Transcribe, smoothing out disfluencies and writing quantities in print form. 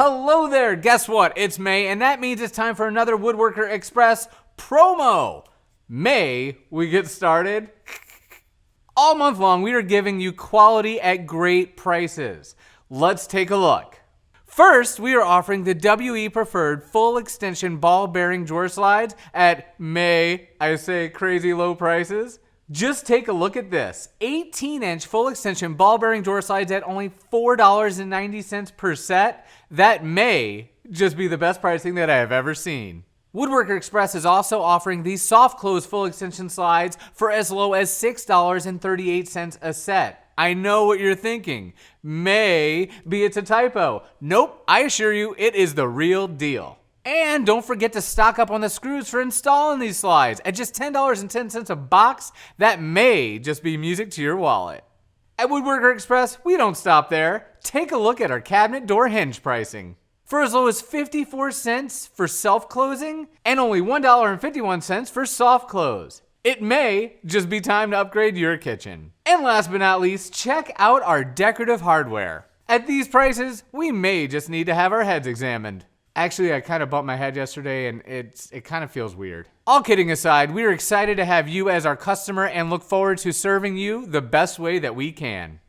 Hello there, guess what? It's May, and that means it's time for another Woodworker Express promo. May, we get started. All month long, we are giving you quality at great prices. Let's take a look. First, we are offering the WE Preferred full extension ball bearing drawer slides at I say crazy low prices. Just take a look at this. 18-inch full extension ball bearing drawer slides at only $4.90 per set. That may just be the best pricing that I have ever seen. Woodworker Express is also offering these soft close full extension slides for as low as $6.38 a set. I know what you're thinking. Maybe it's a typo. Nope, I assure you it is the real deal. And don't forget to stock up on the screws for installing these slides. At just $10.10 a box, that may just be music to your wallet. At Woodworker Express, we don't stop there. Take a look at our cabinet door hinge pricing. For as low as 54 cents for self-closing and only $1.51 for soft close. It may just be time to upgrade your kitchen. And last but not least, check out our decorative hardware. At these prices, we may just need to have our heads examined. Actually, I kind of bumped my head yesterday and it kind of feels weird. All kidding aside, we are excited to have you as our customer and look forward to serving you the best way that we can.